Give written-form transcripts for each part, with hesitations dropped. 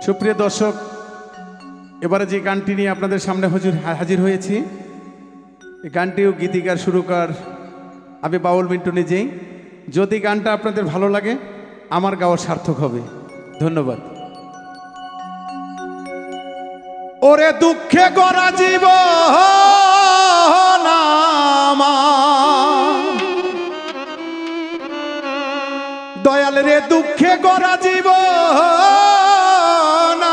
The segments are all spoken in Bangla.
সুপ্রিয় দর্শক, এবারে যে গানটি নিয়ে আপনাদের সামনে হাজির হয়েছি, এই গানটিও গীতিকার সুরকার আমি বাউল মিন্টু নিজেই। যদি গানটা আপনাদের ভালো লাগে, আমার গাওয়া সার্থক হবে। ধন্যবাদ। ওরে দুঃখে গড়া জীবন আমার, দয়াল রে দুঃখে গড়া জীবন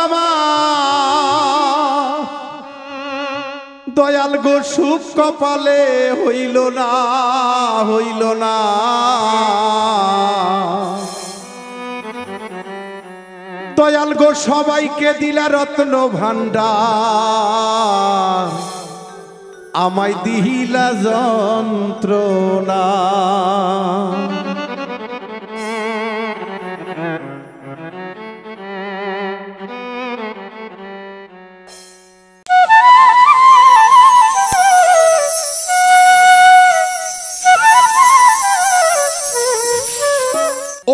আমার, দয়াল গো সুখ কপালে হইল না, হইল না। দয়াল গো সবাইকে দিলা রত্ন ভান্ডার, আমায় দিহিলা যন্ত্রণা।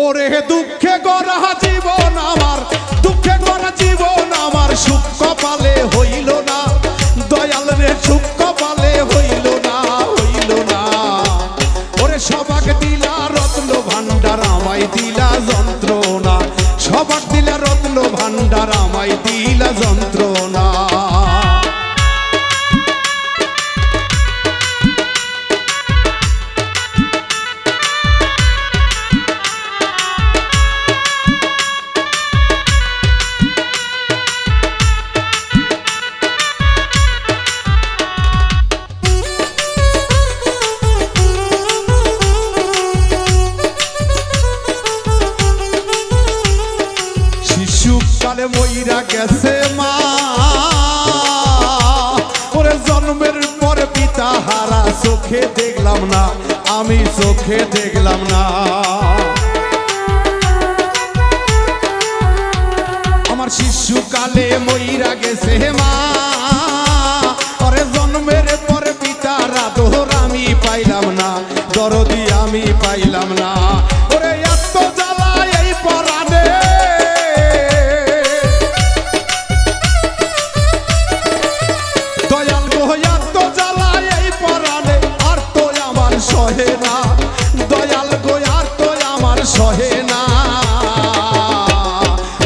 ওরে দুঃখে গড়া জীবন আমার, দুঃখে গড়া জীবন আমার, সুখ কপালে হইল না, দয়াল রে সুখ কপালে হইল না, হইল না। ওরে সবাক দিলা রত্ন ভান্ডার, আমায় দিলা যন্ত্রণা, সবাক দিলা রত্ন ভান্ডার, আমায় দিলা যন্ত্রণা। কালে মইরা গেছে মা, ওরে জন্মের পরে পিতা হারা, চোখে দেখলাম না, আমি চোখে দেখলাম না। আমার শিশুকালে মইরা গেছে মা, ওরে জন্মের পরে পিতার আদর আমি পাইলাম না, দরদি আমি পাইলাম না। ওরে এত জ্বালা এই পরাণে, সহে না, দয়াল গো আর তো আমার সহে না।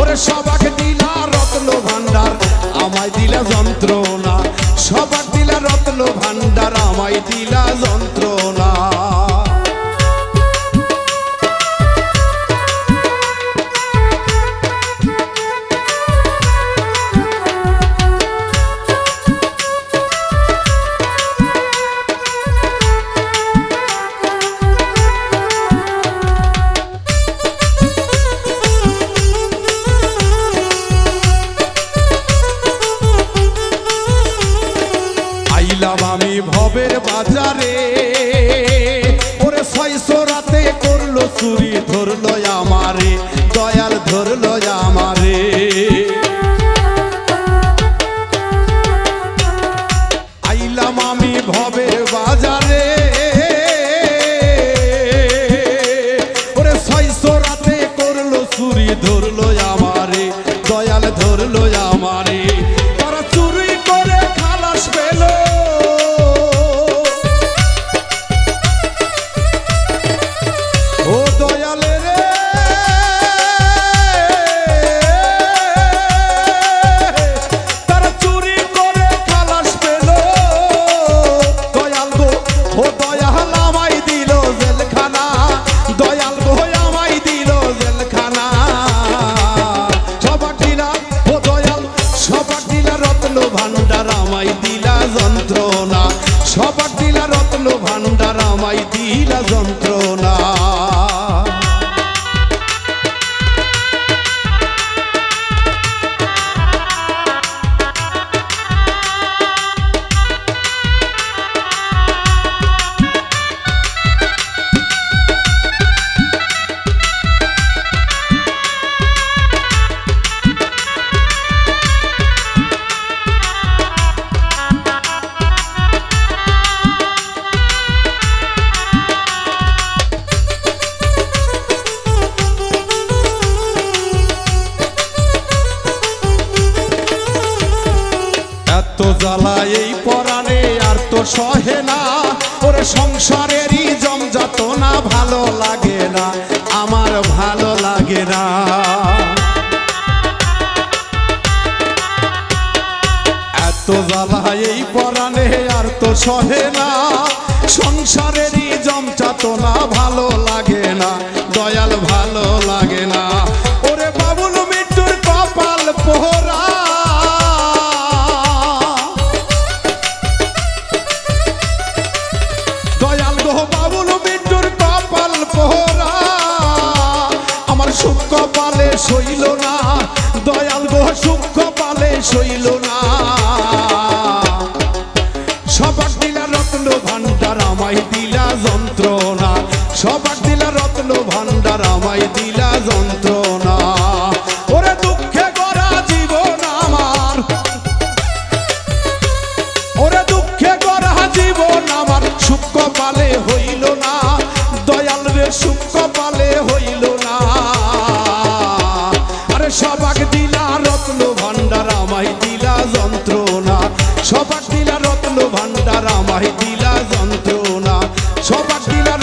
ওরে সবাক দিলা রত্ন ভান্ডার, আমায় দিলা যন্ত্রণা, সবাক দিলা রত্ন ভান্ডার, আমায় দিলা যন্ত্রণা। আমি ভবের বাজারে, ওরে 600 রাতে করলো চুরি, ধরলো আমারে, দয়াল ধরলো আমারে। আইলাম আমি ভবের বাজারে, ওরে 600 রাতে করলো চুরি, ধরলো আমারে, দয়াল ধরলো আমারে। তারা চুরি করে খালাস পেল, ও দয়ালে রে তারা চুরি করে খালাস পেল, দয়াল গো ও দয়াল আমায় দিল জেলখানা, দয়াল গো আমায় দিল জেলখানা। সবাক দিলা ও দয়াল, সবাক দিলা রত্ন ভান্ডার, আমায় দিলা যন্ত্রণা, সবাক দিলা রত্ন ভান্ডার, আমায় দিলা যন্ত্রণা। জ্বালা এই পরাণে আর তো সহে না, ওরে সংসারেরই জমযাতনা ভালো লাগে না, আমার ভালো লাগে না। এত জ্বালা এই পরাণে আর তো সহে না, সংসারেরই জমযাতনা ভালো লাগে না, দয়াল ভালো লাগে না। ওরে বাবুল মৃত্যুর কপাল পোহরা, দয়াল গো বাবুল মৃত্যুর কপাল পোহরা, আমার সুখ কপালে সইল না, দয়াল গো সুখ কপালে সইল না। সবাক দিলা রত্ন ভান্ডার আমায় দিলা যন্ত্রণা, সবাক দিলা রত্ন ভান্ডার আমায় দিলা যন্ত্রণা। ওরে দুঃখে গড়া জীবন আমার, ওরে দুঃখে গড়া জীবন আমার, সুখ কপালে হইল না, দয়াল রে সুখ কপালে হইল না। আরে সবাক দিলা রত্ন ভান্ডার আমায় দিলা যন্ত্রণা, সবাক দিলা রত্ন ভান্ডার আমায় দিলা যন্ত্রণা, সবাক দিলা